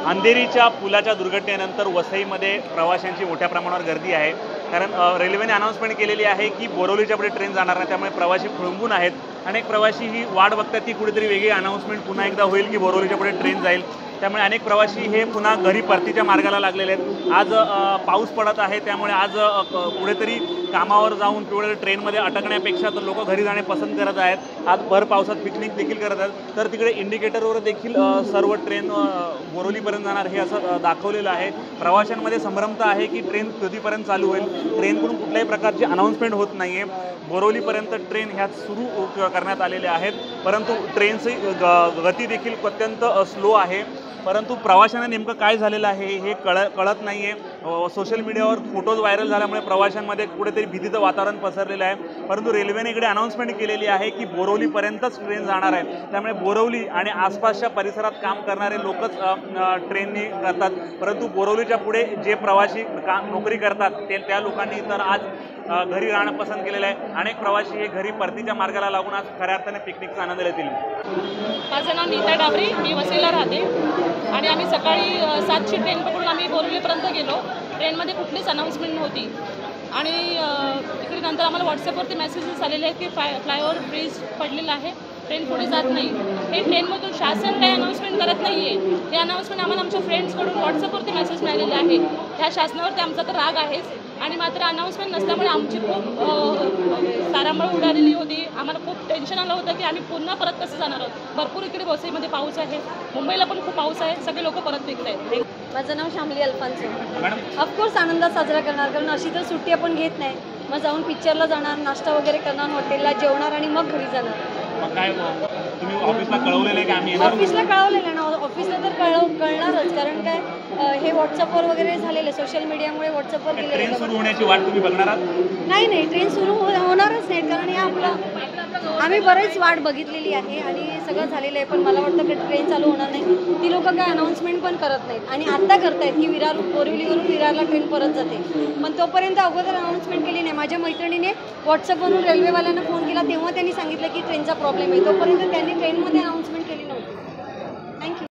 अंधेरीच्या पुलाच्या दुर्घटनेनंतर वसईमध्ये प्रवाशांची मोठ्या प्रमाणावर गर्दी आहे. कारण रेल्वेने अनाउन्समेंट केलेली आहे की बोरिवलीच्या पुढे ट्रेन जाणार नाही, त्यामुळे प्रवासी खोळंबून आहेत. अनेक प्रवासी ही वाट बघतात की कुठेतरी वेगळी अनाउन्समेंट पुन्हा एकदा होईल की बोरिवलीच्या पुढे ट्रेन जाईल. त्यामुळे अनेक प्रवासी हे पुन्हा घरी परतीच्या मार्गाला लागलेले आहेत. आज पाऊस पडत आहे, त्यामुळे आज कुठेतरी कामावर जाऊन किंवा ट्रेनमध्ये अटकण्यापेक्षा तर लोक घरी जाणे पसंत करत आहेत. आज भर पावसात पिकनिक देखील करत आहेत. तर तिकडे इंडिकेटरवर देखील सर्व ट्रेन बोरिवलीपर्यंत जाणार हे असं दाखवलेलं आहे. प्रवाशांमध्ये संभ्रमता आहे की ट्रेन कधीपर्यंत चालू होईल. ट्रेनकडून कुठल्याही प्रकारची अनाउन्समेंट होत नाही आहे. बोरिवलीपर्यंत ट्रेन ह्या सुरू करण्यात आलेल्या आहेत, परंतु ट्रेनची गती देखील अत्यंत स्लो आहे. परंतु प्रवाशांना नेमकं काय झालेलं आहे हे कळत नाही आहे. सोशल मीडियावर फोटोज व्हायरल झाल्यामुळे प्रवाशांमध्ये कुठेतरी भीतीचं वातावरण पसरलेलं आहे. परंतु रेल्वेने इकडे अनाउन्समेंट केलेली आहे की बोरिवलीपर्यंतच ट्रेन जाणार आहे. त्यामुळे बोरिवली आणि आसपासच्या परिसरात काम करणारे लोकच ट्रेननी करतात. परंतु बोरिवलीच्या पुढे जे प्रवासी नोकरी करतात त्या लोकांनी तर आज घरी राहणं पसंत केलेलं आहे. अनेक प्रवासी हे घरी परतीच्या मार्गाला लागून आज खऱ्या अर्थाने पिकनिकचा आनंद घेतील. माझं नाव नीता डाबरे, मी वसईला राहते आणि आम्ही सकाळी 7ची ट्रेन पकडून आम्ही बोरिवलीपर्यंत गेलो. ट्रेनमध्ये कुठलीच अनाउन्समेंट नव्हती आणि तिकडे नंतर आम्हाला व्हॉट्सअपवरती मेसेजेस आलेले आहेत की फ्लायओव्हर ब्रिज पडलेला आहे, ट्रेन पुढे जात नाही. हे ट्रेनमधून शासन काही अनाउन्समेंट करत नाही आहे. हे अनाउन्समेंट आम्हाला आमच्या फ्रेंड्सकडून व्हॉट्सअपवरती मेसेज मिळालेले आहे. ह्या शासनावरती आमचा तर राग आहेच आणि मात्र अनाउन्समेंट नसल्यामुळे आमची खूप तारांबळ उडालेली होती. आम्हाला खूप टेन्शन आलं होतं की आम्ही पुन्हा परत कसं जाणार आहोत. भरपूर इकडे वसईमध्ये पाऊस आहे, मुंबईला पण खूप पाऊस आहे, सगळे लोक परत निघत आहेत. माझं नाव शामली अल्फान्सो. ऑफकोर्स आनंदात साजरा करणार, कारण अशी तर सुट्टी आपण घेत नाही. मग जाऊन पिक्चरला जाणार, नाश्ता वगैरे करणार, हॉटेलला जेवणार आणि मग घरी जाणार. मग काय तुम्ही ऑफिसला कळवलेलं आहे की आम्ही ऑफिसला कळवलेलं आहे ना, ऑफिसला तर कळणारच, कारण काय हे व्हॉट्सअपवर वगैरे झालेलं, सोशल मीडियामुळे व्हॉट्सअपवर ट्रेन गेलेलं. सुरू होण्याची वाट तुम्ही बघणार आहात? नाही, ट्रेन सुरू होणारच नाही, कारण हे आपलं आम्ही बरेच वाट बघितलेली आहे आणि सगळं झालेलं आहे. पण मला वाटतं की ट्रेन चालू होणार नाही. ती लोक काय अनाउन्समेंट पण करत नाहीत आणि आत्ता करतायत की बोरिवलीवरून विरारला ट्रेन परत जाते. पण तोपर्यंत अगोदर अनाउन्समेंट केली नाही. माझ्या मैत्रिणीने व्हॉट्सअपवरून रेल्वेवाल्यांना फोन केला, तेव्हा त्यांनी सांगितलं की ट्रेनचा प्रॉब्लेम आहे. तोपर्यंत त्यांनी ट्रेनमध्ये अनाउन्समेंट केली नव्हती.